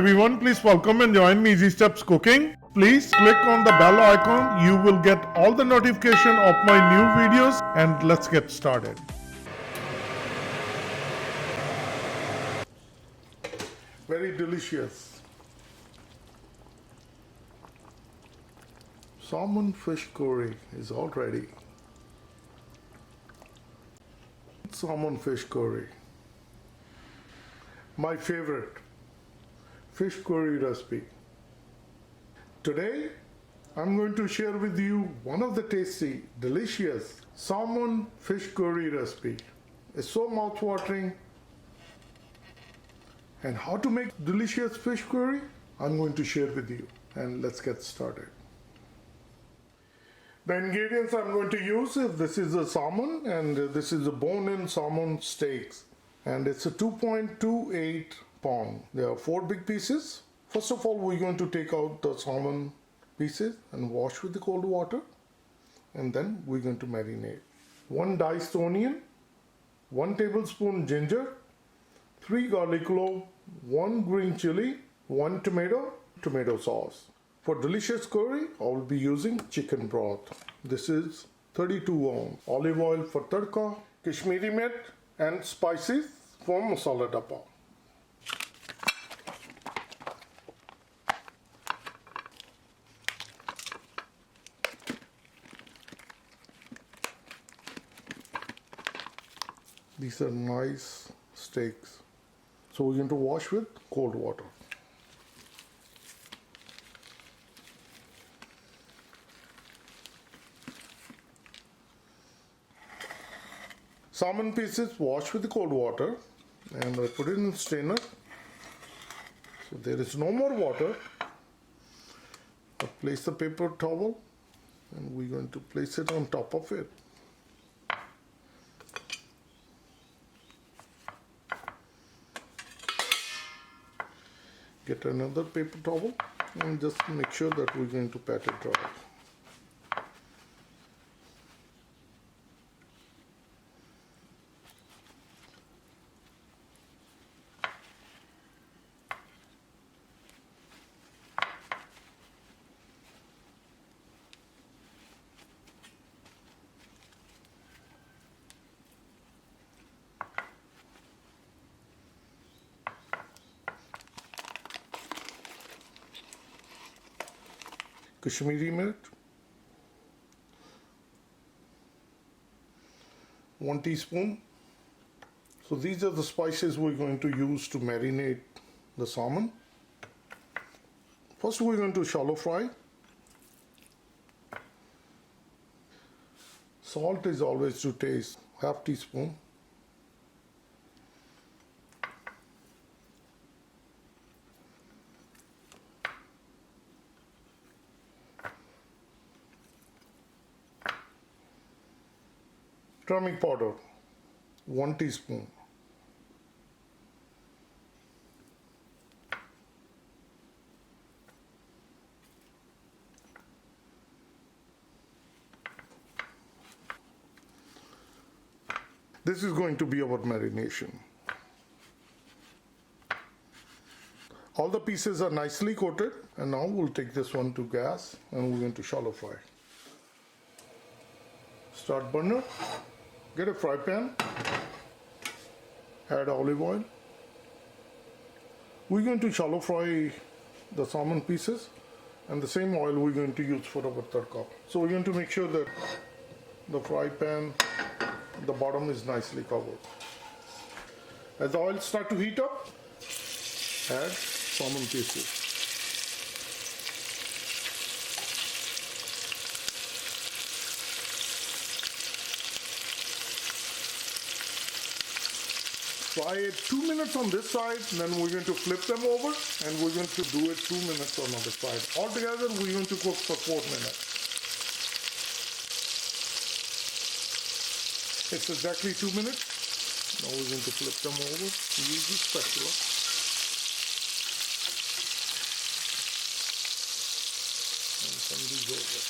everyone, please welcome and join me Easy Steps Cooking. Please click on the bell icon. You will get all the notification of my new videos, and let's get started. Very delicious salmon fish curry is all ready. Salmon fish curry, my favorite fish curry recipe. Today I'm going to share with you one of the tasty, delicious salmon fish curry recipe. It's so mouth-watering. And how to make delicious fish curry, I'm going to share with you. And let's get started. The ingredients I'm going to use is this is a salmon, and this is a bone-in salmon steaks, and it's a 2.28 pound. There are 4 big pieces. First of all, we're going to take out the salmon pieces and wash with the cold water, and then we're going to marinate. 1 diced onion, 1 tablespoon ginger, 3 garlic cloves, 1 green chili, 1 tomato sauce. For delicious curry, I will be using chicken broth. This is 32 ounce. Olive oil for tadka, Kashmiri mirt, and spices for masala dappa. These are nice steaks. So we're going to wash with cold water. Salmon pieces wash with the cold water, and I put it in a strainer. So there is no more water. I place the paper towel, and we're going to place it on top of it. Get another paper towel and just make sure that we're going to pat it dry. Kashmiri mirt, 1 teaspoon. So these are the spices we're going to use to marinate the salmon. First we're going to shallow fry. Salt is always to taste, half teaspoon. Turmeric powder, 1 teaspoon. This is going to be our marination. All the pieces are nicely coated, and now we'll take this one to gas and we're going to shallow fry. Start burner. Get a fry pan, add olive oil. We're going to shallow fry the salmon pieces, and the same oil we're going to use for our tadka. So we're going to make sure that the fry pan, the bottom is nicely covered. As the oil starts to heat up, add salmon pieces. Fry it 2 minutes on this side, then we're going to flip them over, and we're going to do it 2 minutes on the other side. Altogether, we're going to cook for 4 minutes. It's exactly 2 minutes. Now we're going to flip them over. Use the spatula. And turn these over.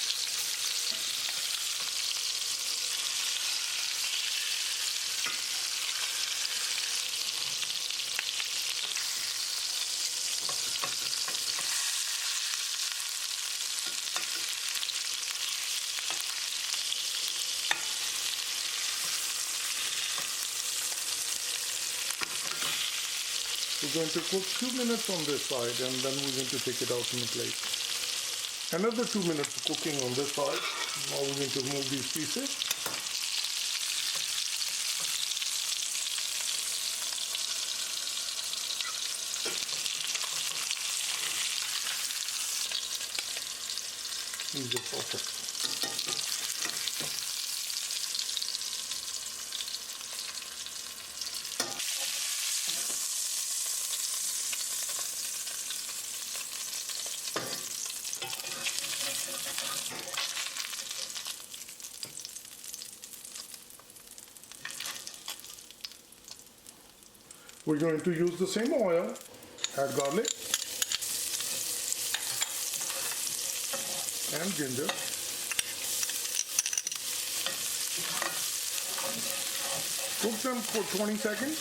we're going to cook 2 minutes on this side and then we're going to take it out in the plate. Another 2 minutes of cooking on this side. Now we're going to move these pieces. These are perfect. We're going to use the same oil, add garlic and ginger. Cook them for 20 seconds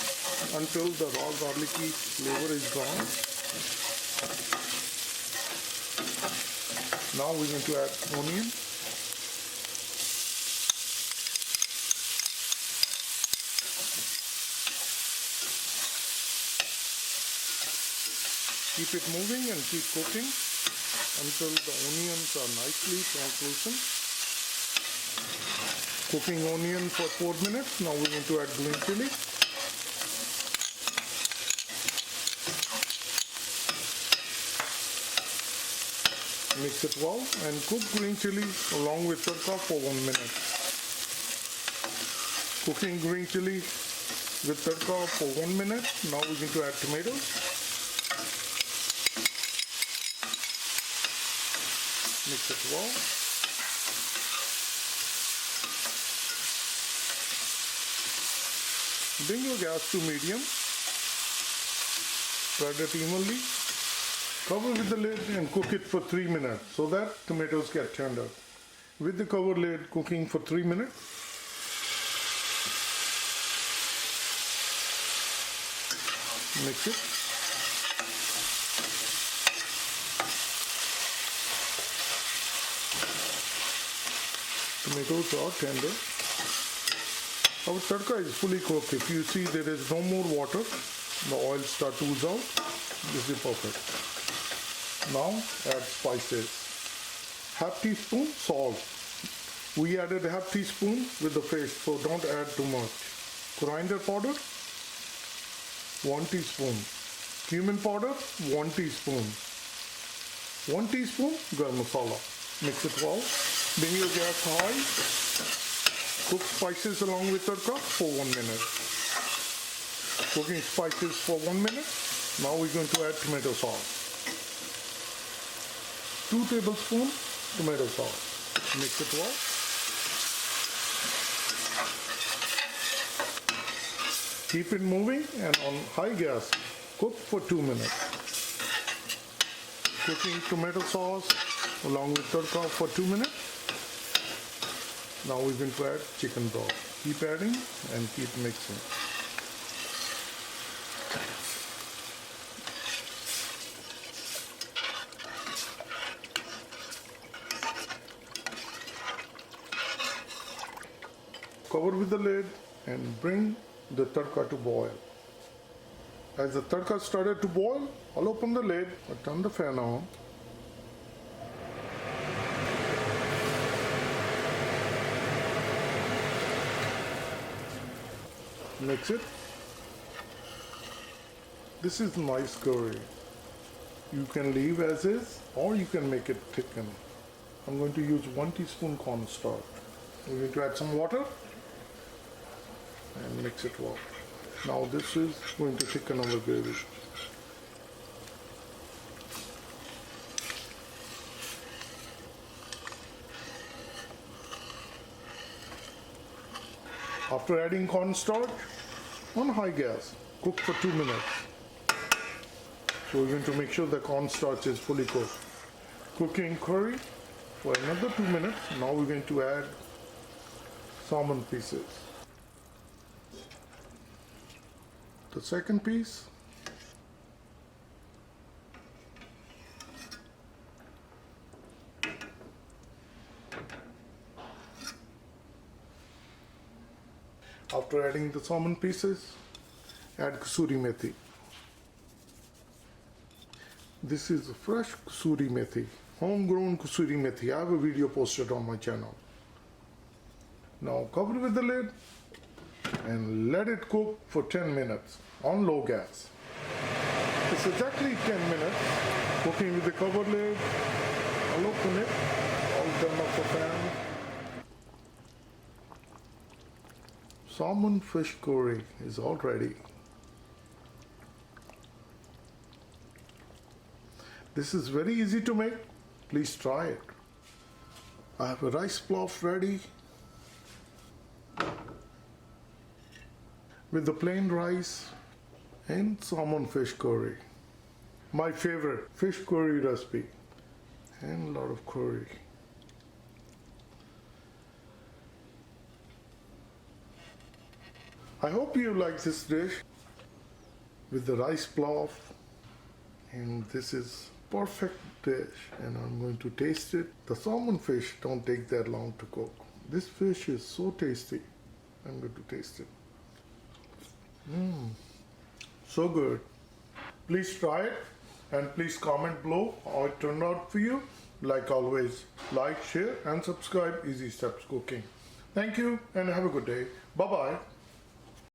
until the raw garlicky flavor is gone. Now we're going to add onion. Keep it moving and keep cooking until the onions are nicely translucent. Cooking onion for 4 minutes. Now we're going to add green chili. Mix it well and cook green chili along with tadka for 1 minute. Cooking green chili with tadka for 1 minute. Now we're going to add tomatoes. Mix it well. Bring your gas to medium. Spread it evenly. Cover with the lid and cook it for 3 minutes so that tomatoes get tender. With the cover lid cooking for 3 minutes. Mix it. Tomatoes are tender. Our tadka is fully cooked. If you see there is no more water, the oil starts to ooze out. This is perfect. Now add spices. Half teaspoon salt. We added half teaspoon with the fish, so don't add too much. Coriander powder, 1 teaspoon. Cumin powder, 1 teaspoon. 1 teaspoon garam masala. Mix it well. Bring your gas high. Cook spices along with tadka for 1 minute. Cooking spices for 1 minute. Now we're going to add tomato sauce. 2 tablespoons tomato sauce. Mix it well. Keep it moving and on high gas. Cook for 2 minutes. Cooking tomato sauce along with tadka for 2 minutes. Now we're going to add chicken broth. Keep adding and keep mixing. Cover with the lid and bring the tadka to boil. As the tadka started to boil, I'll open the lid or turn the fan on. Mix it. This is nice curry. You can leave as is or you can make it thicken. I'm going to use 1 teaspoon cornstarch. We're going to add some water and mix it well. Now this is going to thicken our gravy. After adding cornstarch, on high gas, cook for 2 minutes. So we're going to make sure the cornstarch is fully cooked. Cooking curry for another 2 minutes. Now we're going to add salmon pieces. The second piece. After adding the salmon pieces, add kasuri methi. This is fresh kasuri methi, homegrown kasuri methi. I have a video posted on my channel. Now cover with the lid and let it cook for 10 minutes on low gas. It's exactly 10 minutes cooking with the cover lid. I'll open it. I'll turn off the fan. Salmon fish curry is all ready. This is very easy to make. Please try it. I have a rice pilaf ready with the plain rice and salmon fish curry. My favorite fish curry recipe and a lot of curry. I hope you like this dish with the rice pilaf, and this is perfect dish, and I'm going to taste it. The salmon fish don't take that long to cook. This fish is so tasty. I'm going to taste it. So good. Please try it and please comment below how it turned out for you. Like always, like, share and subscribe Easy Steps Cooking. Thank you and have a good day. Bye bye.